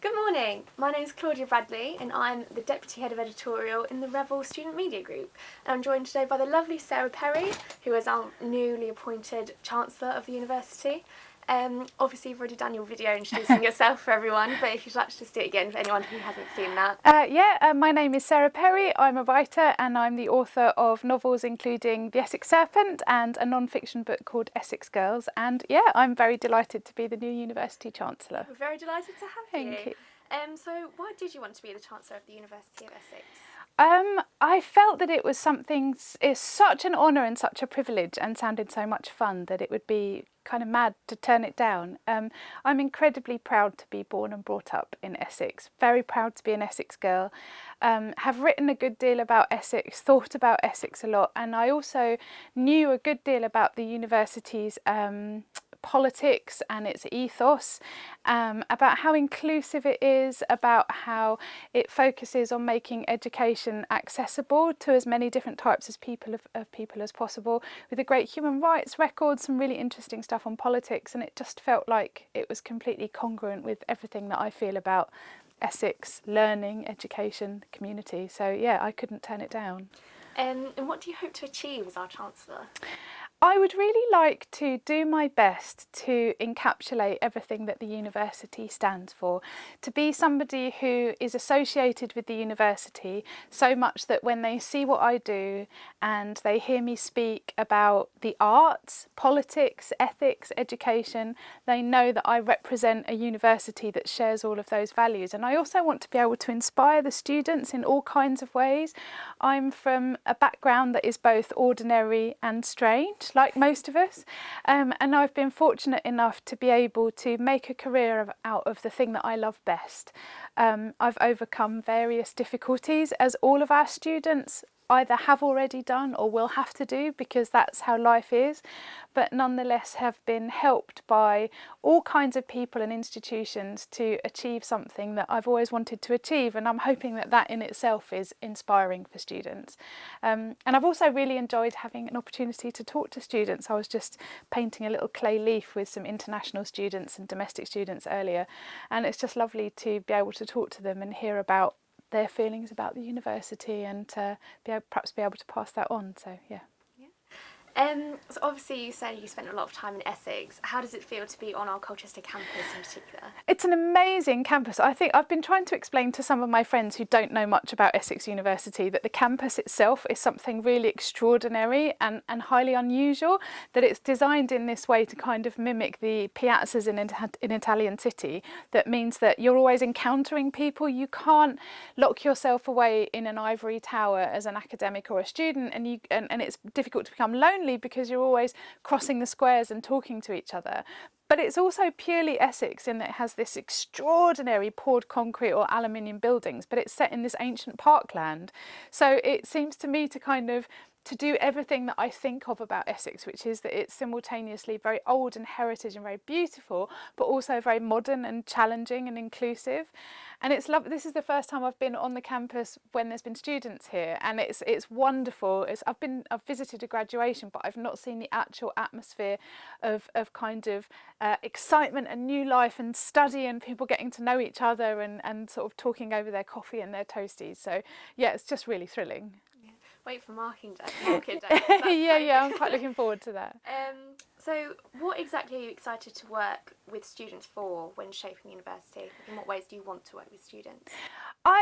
Good morning, my name is Claudia Bradley and I'm the Deputy Head of Editorial in the Revel Student Media Group. And I'm joined today by the lovely Sarah Perry, who is our newly appointed Chancellor of the University. Obviously you've already done your video introducing yourself for everyone, but if you'd like to just do it again for anyone who hasn't seen that. My name is Sarah Perry. I'm a writer and I'm the author of novels including The Essex Serpent and a non-fiction book called Essex Girls. And I'm very delighted to be the new University Chancellor. We're very delighted to have you. Thank you. So why did you want to be the Chancellor of the University of Essex? I felt that it was it's such an honour and such a privilege and sounded so much fun that it would be kind of mad to turn it down. I'm incredibly proud to be born and brought up in Essex, very proud to be an Essex girl, have written a good deal about Essex, thought about Essex a lot, and I also knew a good deal about the university's politics and its ethos, about how inclusive it is, about how it focuses on making education accessible to as many different types of people as possible, with a great human rights record, some really interesting stuff on politics, and it just felt like it was completely congruent with everything that I feel about Essex, learning, education, community. So I couldn't turn it down. And what do you hope to achieve as our Chancellor? I would really like to do my best to encapsulate everything that the university stands for, to be somebody who is associated with the university so much that when they see what I do and they hear me speak about the arts, politics, ethics, education, they know that I represent a university that shares all of those values. And I also want to be able to inspire the students in all kinds of ways. I'm from a background that is both ordinary and strange, like most of us, and I've been fortunate enough to be able to make a career out of the thing that I love best. I've overcome various difficulties, as all of our students either have already done or will have to do, because that's how life is, but nonetheless have been helped by all kinds of people and institutions to achieve something that I've always wanted to achieve, and I'm hoping that that in itself is inspiring for students. And I've also really enjoyed having an opportunity to talk to students. I was just painting a little clay leaf with some international students and domestic students earlier, and it's just lovely to be able to talk to them and hear about their feelings about the university and to perhaps be able to pass that on. So So obviously you said you spent a lot of time in Essex. How does it feel to be on our Colchester campus in particular? It's an amazing campus. I think I've been trying to explain to some of my friends who don't know much about Essex University that the campus itself is something really extraordinary and highly unusual, that it's designed in this way to kind of mimic the piazzas in Italian city. That means that you're always encountering people. You can't lock yourself away in an ivory tower as an academic or a student, and it's difficult to become lonely because you're always crossing the squares and talking to each other. But it's also purely Essex in that it has this extraordinary poured concrete or aluminium buildings, but it's set in this ancient parkland. So it seems to me to do everything that I think of about Essex, which is that it's simultaneously very old and heritage and very beautiful, but also very modern and challenging and inclusive. And it's this is the first time I've been on the campus when there's been students here, and it's wonderful. I've visited a graduation, but I've not seen the actual atmosphere of excitement and new life and study and people getting to know each other and sort of talking over their coffee and their toasties. So it's just really thrilling. Wait for market day. I'm quite looking forward to that. So what exactly are you excited to work with students for when shaping the university? In what ways do you want to work with students?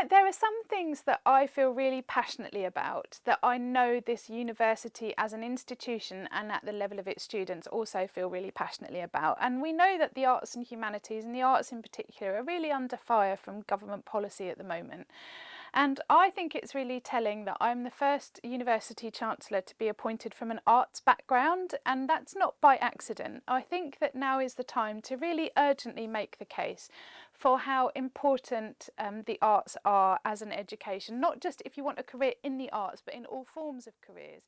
There are some things that I feel really passionately about, that I know this university as an institution and at the level of its students also feel really passionately about. And we know that the arts and humanities, and the arts in particular, are really under fire from government policy at the moment. And I think it's really telling that I'm the first University Chancellor to be appointed from an arts background, and that's not by accident. I think that now is the time to really urgently make the case for how important the arts are as an education, not just if you want a career in the arts, but in all forms of careers.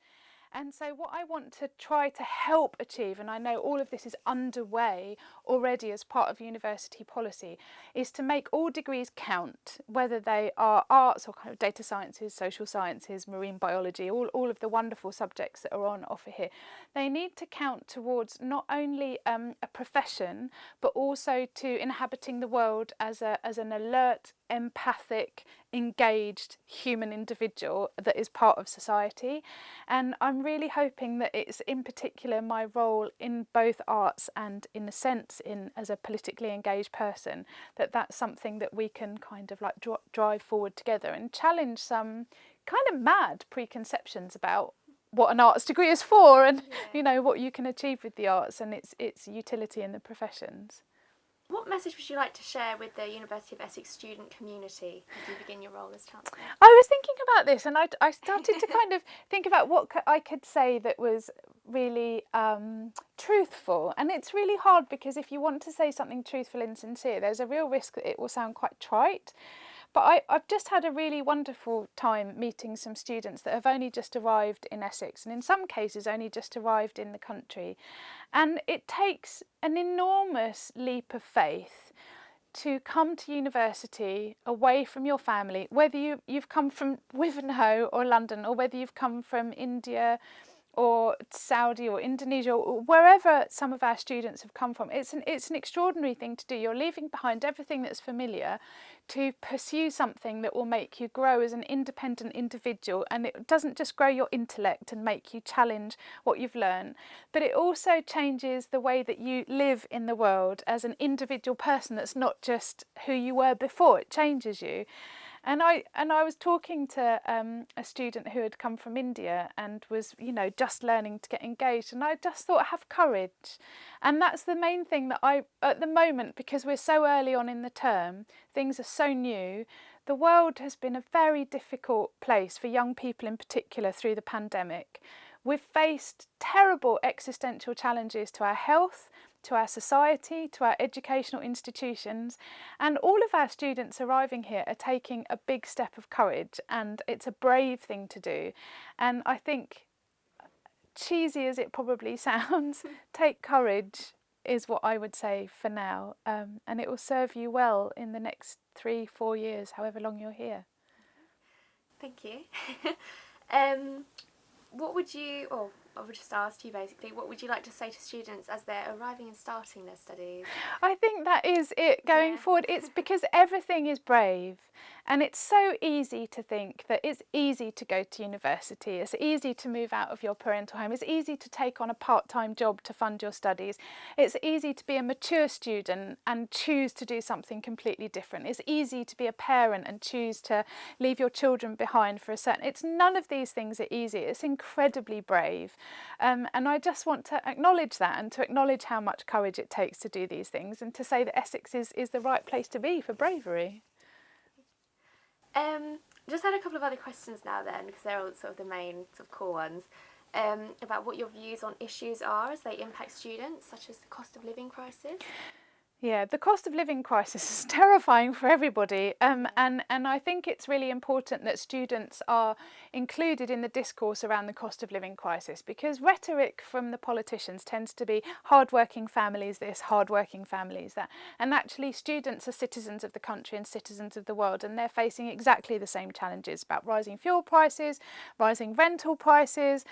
And so what I want to try to help achieve, and I know all of this is underway already as part of university policy, is to make all degrees count, whether they are arts or kind of data sciences, social sciences, marine biology, all of the wonderful subjects that are on offer here. They need to count towards not only a profession, but also to inhabiting the world as an alert, empathic, engaged human individual that is part of society. And I'm really hoping that it's in particular my role in both arts and in a sense as a politically engaged person, that's something that we can kind of like drive forward together and challenge some kind of mad preconceptions about what an arts degree is for, and you know what you can achieve with the arts and its utility in the professions. What message would you like to share with the University of Essex student community as you begin your role as Chancellor? I was thinking about this, and I started to kind of think about what I could say that was really truthful. And it's really hard because if you want to say something truthful and sincere, there's a real risk that it will sound quite trite. But I've just had a really wonderful time meeting some students that have only just arrived in Essex, and in some cases only just arrived in the country. And it takes an enormous leap of faith to come to university away from your family, whether you've come from Wivenhoe or London, or whether you've come from India or Saudi or Indonesia or wherever some of our students have come from. It's an extraordinary thing to do. You're leaving behind everything that's familiar to pursue something that will make you grow as an independent individual, and it doesn't just grow your intellect and make you challenge what you've learned, but it also changes the way that you live in the world as an individual person that's not just who you were before. It changes you. And I was talking to a student who had come from India and was, just learning to get engaged. And I just thought, have courage. And that's the main thing that at the moment, because we're so early on in the term, things are so new, the world has been a very difficult place for young people in particular through the pandemic. We've faced terrible existential challenges to our health, to our society, to our educational institutions, and all of our students arriving here are taking a big step of courage, and it's a brave thing to do. And I think, cheesy as it probably sounds, take courage is what I would say for now, and it will serve you well in the next 3-4 years, however long you're here. Thank you. I would just ask you basically, what would you like to say to students as they're arriving and starting their studies? I think that is it going forward. It's because everything is brave, and it's so easy to think that it's easy to go to university, it's easy to move out of your parental home, it's easy to take on a part-time job to fund your studies, it's easy to be a mature student and choose to do something completely different, it's easy to be a parent and choose to leave your children behind for a certain... It's none of these things are easy, it's incredibly brave. And I just want to acknowledge that, and to acknowledge how much courage it takes to do these things, and to say that Essex is the right place to be for bravery. Just had a couple of other questions now then, because they're all sort of the main sort of core ones, about what your views on issues are as they impact students, such as the cost of living crisis. Yeah, the cost of living crisis is terrifying for everybody, and I think it's really important that students are included in the discourse around the cost of living crisis, because rhetoric from the politicians tends to be hard-working families this, hard-working families that, and actually students are citizens of the country and citizens of the world, and they're facing exactly the same challenges about rising fuel prices, rising rental prices,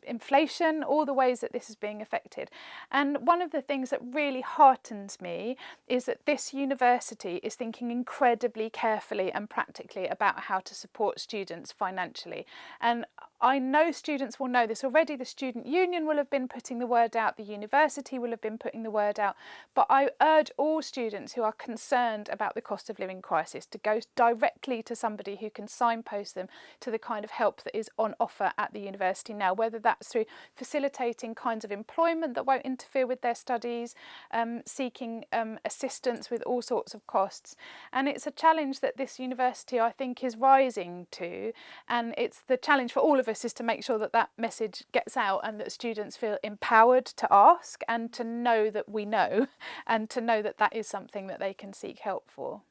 inflation, all the ways that this is being affected. And one of the things that really heartens me is that this university is thinking incredibly carefully and practically about how to support students financially. And I know students will know this already. The student union will have been putting the word out, the university will have been putting the word out, but I urge all students who are concerned about the cost of living crisis to go directly to somebody who can signpost them to the kind of help that is on offer at the university now, whether that's through facilitating kinds of employment that won't interfere with their studies, seeking assistance with all sorts of costs. And it's a challenge that this university, I think, is rising to, and it's the challenge for all of us is to make sure that that message gets out, and that students feel empowered to ask, and to know that we know, and to know that that is something that they can seek help for.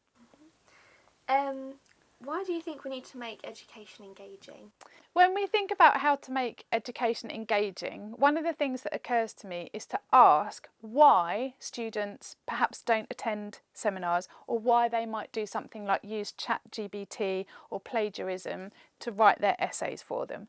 Why do you think we need to make education engaging? When we think about how to make education engaging, one of the things that occurs to me is to ask why students perhaps don't attend seminars, or why they might do something like use ChatGPT or plagiarism to write their essays for them.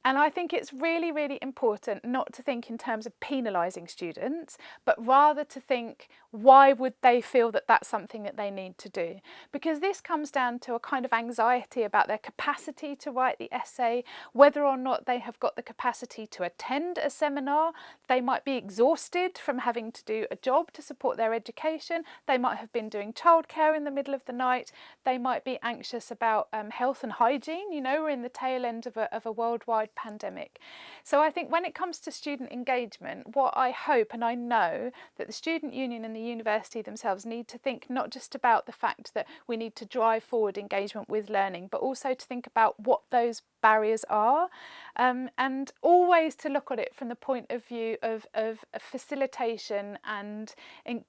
And I think it's really, really important not to think in terms of penalising students, but rather to think, why would they feel that that's something that they need to do? Because this comes down to a kind of anxiety about their capacity to write the essay, whether or not they have got the capacity to attend a seminar. They might be exhausted from having to do a job to support their education. They might have been doing childcare in the middle of the night. They might be anxious about health and hygiene. You know, we're in the tail end of a worldwide pandemic. So I think when it comes to student engagement, what I hope and I know that the student union and the university themselves need to think not just about the fact that we need to drive forward engagement with learning, but also to think about what those barriers are, and always to look at it from the point of view of facilitation and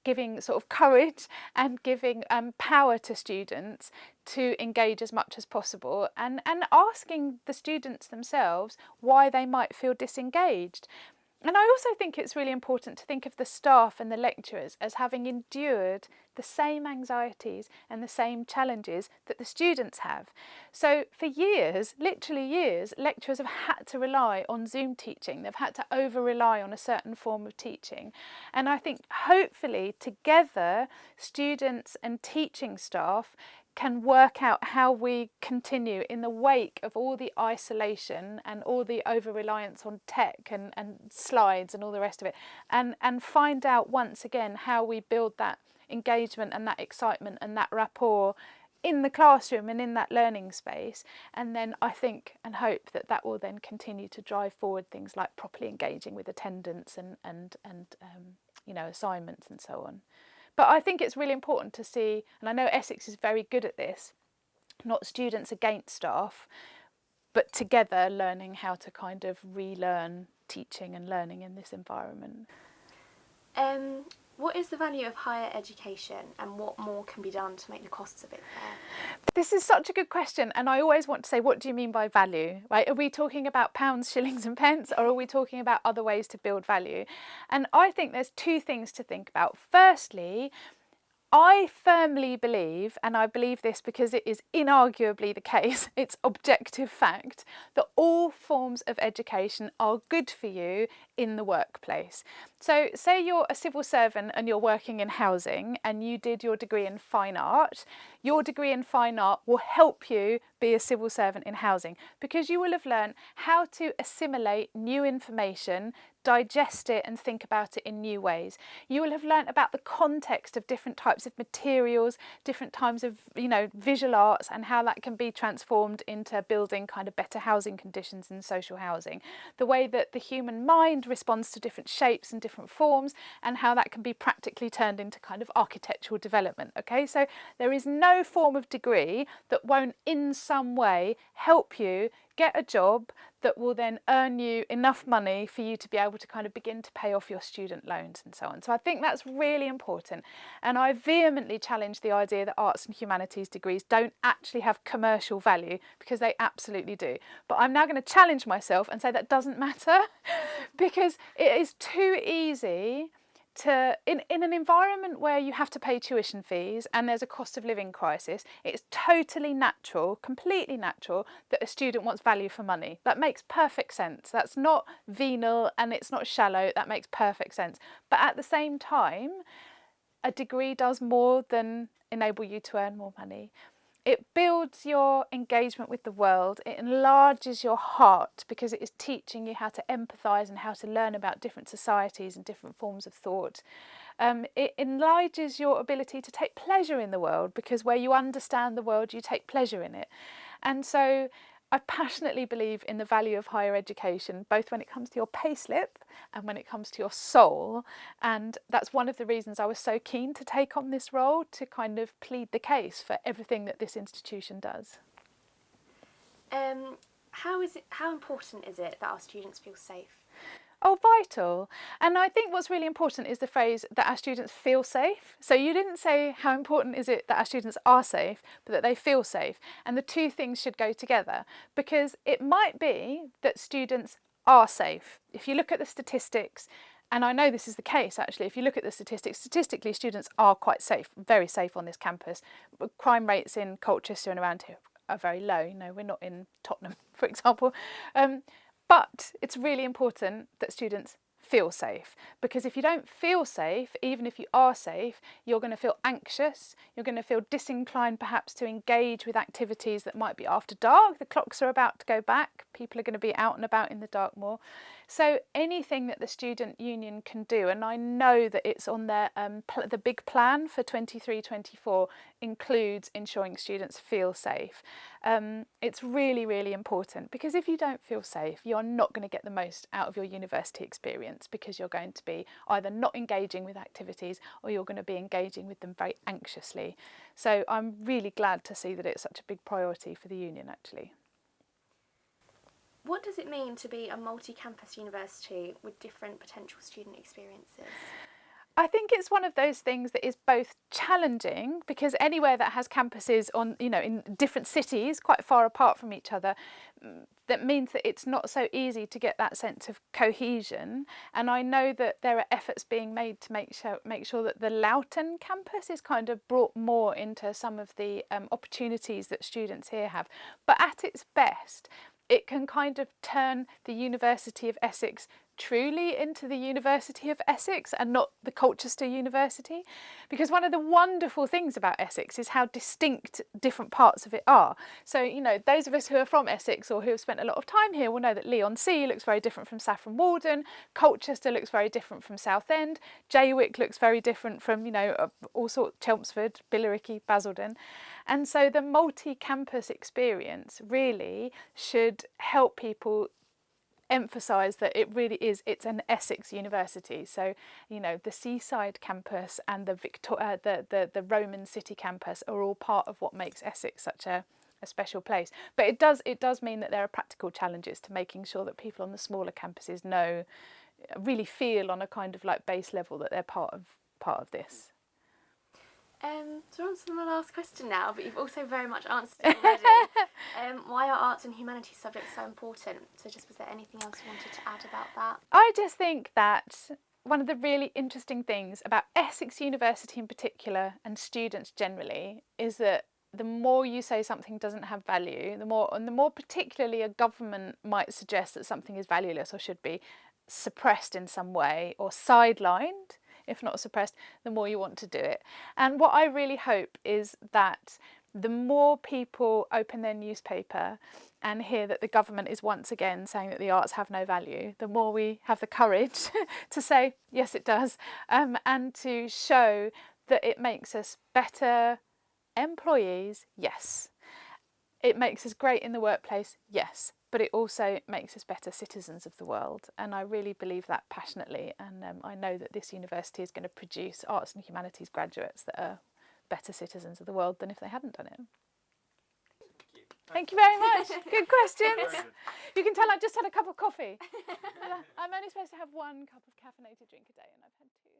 giving sort of courage and giving power to students to engage as much as possible, and asking the students themselves why they might feel disengaged. And I also think it's really important to think of the staff and the lecturers as having endured the same anxieties and the same challenges that the students have. So for years, literally years, lecturers have had to rely on Zoom teaching. They've had to over-rely on a certain form of teaching. And I think hopefully together, students and teaching staff can work out how we continue in the wake of all the isolation and all the over-reliance on tech and slides and all the rest of it, and find out once again how we build that engagement and that excitement and that rapport in the classroom and in that learning space. And then I think and hope that that will then continue to drive forward things like properly engaging with attendance and you know, assignments and so on. But I think it's really important to see, and I know Essex is very good at this, not students against staff, but together learning how to kind of relearn teaching and learning in this environment. What is the value of higher education, and what more can be done to make the costs of it fair? This is such a good question, and I always want to say, what do you mean by value? Right? Are we talking about pounds, shillings and pence, or are we talking about other ways to build value? And I think there's two things to think about. Firstly, I firmly believe, and I believe this because it is inarguably the case, it's objective fact, that all forms of education are good for you in the workplace. So say you're a civil servant and you're working in housing and you did your degree in fine art. Your degree in fine art will help you be a civil servant in housing, because you will have learned how to assimilate new information, digest it and think about it in new ways. You will have learnt about the context of different types of materials, different types of, you know, visual arts, and how that can be transformed into building kind of better housing conditions in social housing. The way that the human mind responds to different shapes and different forms, and how that can be practically turned into kind of architectural development. Okay, so there is no form of degree that won't in some way help you get a job that will then earn you enough money for you to be able to kind of begin to pay off your student loans and so on. So I think that's really important. And I vehemently challenge the idea that arts and humanities degrees don't actually have commercial value, because they absolutely do. But I'm now going to challenge myself and say that doesn't matter because it is too easy to, in an environment where you have to pay tuition fees and there's a cost of living crisis, it's totally natural, completely natural, that a student wants value for money. That makes perfect sense. That's not venal and it's not shallow. That makes perfect sense. But at the same time, a degree does more than enable you to earn more money. It builds your engagement with the world. It enlarges your heart, because it is teaching you how to empathise and how to learn about different societies and different forms of thought. It enlarges your ability to take pleasure in the world, because where you understand the world, you take pleasure in it. And so I passionately believe in the value of higher education, both when it comes to your payslip and when it comes to your soul. And that's one of the reasons I was so keen to take on this role, to kind of plead the case for everything that this institution does. How important is it that our students feel safe? Oh, vital. And I think what's really important is the phrase that our students feel safe. So you didn't say how important is it that our students are safe, but that they feel safe. And the two things should go together, because it might be that students are safe. If you look at the statistics, and I know this is the case actually, if you look at the statistics, statistically students are quite safe, very safe on this campus. Crime rates in Colchester and around here are very low. You know, we're not in Tottenham, for example. But it's really important that students feel safe, because if you don't feel safe, even if you are safe, you're going to feel anxious, you're going to feel disinclined perhaps to engage with activities that might be after dark. The clocks are about to go back, people are going to be out and about in the dark more. So anything that the student union can do, and I know that it's on their the big plan for 23-24 includes ensuring students feel safe. It's really, really important, because if you don't feel safe, you're not going to get the most out of your university experience, because you're going to be either not engaging with activities or you're going to be engaging with them very anxiously. So I'm really glad to see that it's such a big priority for the union actually. What does it mean to be a multi-campus university with different potential student experiences? I think it's one of those things that is both challenging, because anywhere that has campuses on, you know, in different cities quite far apart from each other, that means that it's not so easy to get that sense of cohesion. And I know that there are efforts being made to make sure that the Loughton campus is kind of brought more into some of the opportunities that students here have. But at its best, it can kind of turn the University of Essex truly into the University of Essex and not the Colchester University, because one of the wonderful things about Essex is how distinct different parts of it are. So, you know, those of us who are from Essex or who have spent a lot of time here will know that Leigh-on-Sea looks very different from Saffron Walden, Colchester looks very different from Southend, Jaywick looks very different from, you know, all sorts, Chelmsford, Billericay, Basildon. And so the multi-campus experience really should help people emphasise that it really is, it's an Essex university. So, you know, the Seaside campus and the Roman City campus are all part of what makes Essex such a special place. But it does mean that there are practical challenges to making sure that people on the smaller campuses really feel on a kind of like base level that they're part of this. So we're on to my last question now, but you've also very much answered it already. Why are arts and humanities subjects so important? So just, was there anything else you wanted to add about that? I just think that one of the really interesting things about Essex University in particular, and students generally, is that the more you say something doesn't have value, the more particularly a government might suggest that something is valueless or should be suppressed in some way or sidelined, if not suppressed, the more you want to do it. And what I really hope is that the more people open their newspaper and hear that the government is once again saying that the arts have no value, the more we have the courage to say, yes, it does, and to show that it makes us better employees, yes. It makes us great in the workplace, yes. But it also makes us better citizens of the world, and I really believe that passionately, and I know that this university is going to produce arts and humanities graduates that are better citizens of the world than if they hadn't done it. Thank you very much. Good questions. You can tell I just had a cup of coffee. I'm only supposed to have one cup of caffeinated drink a day, and I've had two.